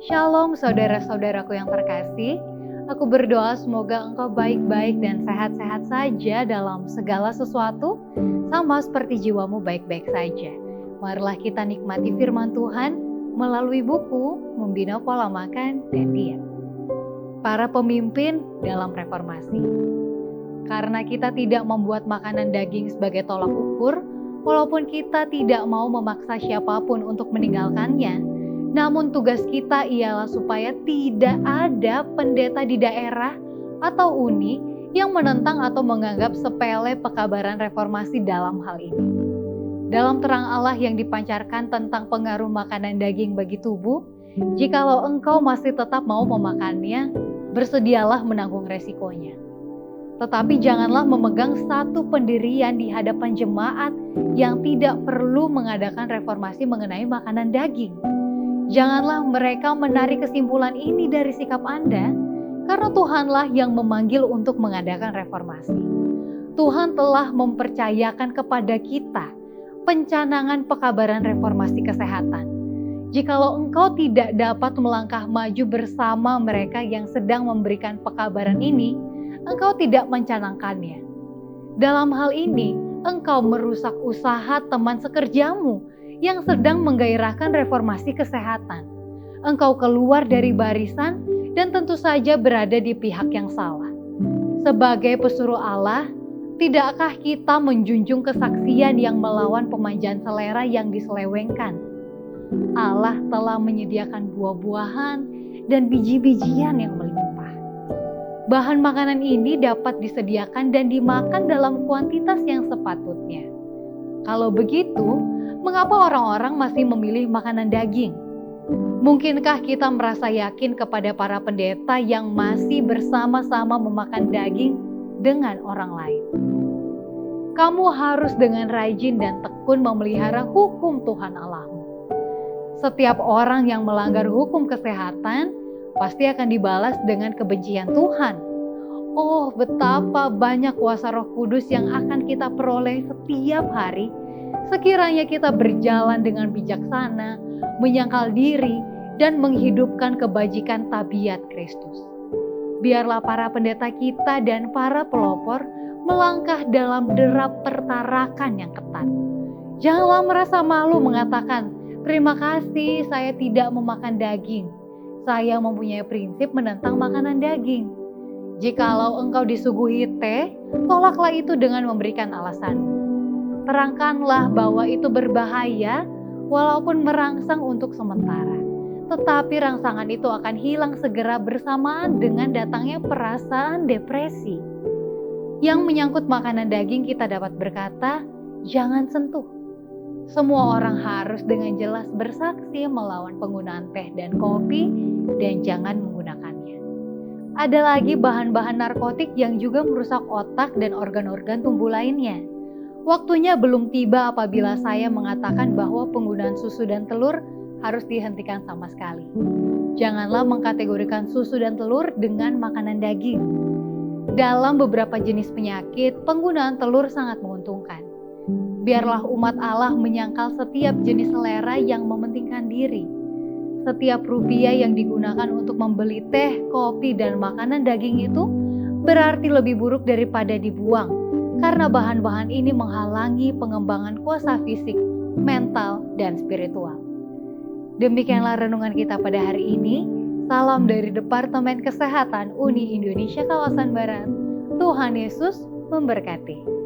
Shalom saudara-saudaraku yang terkasih. Aku berdoa semoga engkau baik-baik dan sehat-sehat saja dalam segala sesuatu, sama seperti jiwamu baik-baik saja. Marilah kita nikmati firman Tuhan melalui buku Membina Pola Makan dan Diet. Para pemimpin dalam reformasi. Karena kita tidak membuat makanan daging sebagai tolak ukur, walaupun kita tidak mau memaksa siapapun untuk meninggalkannya, namun tugas kita ialah supaya tidak ada pendeta di daerah atau uni yang menentang atau menganggap sepele pekabaran reformasi dalam hal ini. Dalam terang Allah yang dipancarkan tentang pengaruh makanan daging bagi tubuh, jikalau engkau masih tetap mau memakannya, bersedialah menanggung resikonya. Tetapi janganlah memegang satu pendirian di hadapan jemaat yang tidak perlu mengadakan reformasi mengenai makanan daging. Janganlah mereka menarik kesimpulan ini dari sikap Anda, karena Tuhanlah yang memanggil untuk mengadakan reformasi. Tuhan telah mempercayakan kepada kita pencanangan pekabaran reformasi kesehatan. Jikalau engkau tidak dapat melangkah maju bersama mereka yang sedang memberikan pekabaran ini, engkau tidak mencanangkannya. Dalam hal ini, engkau merusak usaha teman sekerjamu yang sedang menggairahkan reformasi kesehatan. Engkau keluar dari barisan dan tentu saja berada di pihak yang salah. Sebagai pesuruh Allah, tidakkah kita menjunjung kesaksian yang melawan pemanjaan selera yang diselewengkan? Allah telah menyediakan buah-buahan dan biji-bijian yang melimpah. Bahan makanan ini dapat disediakan dan dimakan dalam kuantitas yang sepatutnya. Kalau begitu, mengapa orang-orang masih memilih makanan daging? Mungkinkah kita merasa yakin kepada para pendeta yang masih bersama-sama memakan daging dengan orang lain? Kamu harus dengan rajin dan tekun memelihara hukum Tuhan Allahmu. Setiap orang yang melanggar hukum kesehatan pasti akan dibalas dengan kebencian Tuhan. Oh, betapa banyak kuasa Roh Kudus yang akan kita peroleh setiap hari sekiranya kita berjalan dengan bijaksana, menyangkal diri, dan menghidupkan kebajikan tabiat Kristus. Biarlah para pendeta kita dan para pelopor melangkah dalam derap pertarakan yang ketat. Janganlah merasa malu mengatakan, "Terima kasih, saya tidak memakan daging. Saya mempunyai prinsip menentang makanan daging." Jikalau engkau disuguhi teh, tolaklah itu dengan memberikan alasan. Terangkanlah bahwa itu berbahaya walaupun merangsang untuk sementara. Tetapi rangsangan itu akan hilang segera bersamaan dengan datangnya perasaan depresi. Yang menyangkut makanan daging kita dapat berkata, jangan sentuh. Semua orang harus dengan jelas bersaksi melawan penggunaan teh dan kopi dan jangan menggunakannya. Ada lagi bahan-bahan narkotik yang juga merusak otak dan organ-organ tubuh lainnya. Waktunya belum tiba apabila saya mengatakan bahwa penggunaan susu dan telur harus dihentikan sama sekali. Janganlah mengkategorikan susu dan telur dengan makanan daging. Dalam beberapa jenis penyakit, penggunaan telur sangat menguntungkan. Biarlah umat Allah menyangkal setiap jenis selera yang mementingkan diri. Setiap rupiah yang digunakan untuk membeli teh, kopi, dan makanan daging itu berarti lebih buruk daripada dibuang, karena bahan-bahan ini menghalangi pengembangan kuasa fisik, mental, dan spiritual. Demikianlah renungan kita pada hari ini. Salam dari Departemen Kesehatan Uni Indonesia Kawasan Barat. Tuhan Yesus memberkati.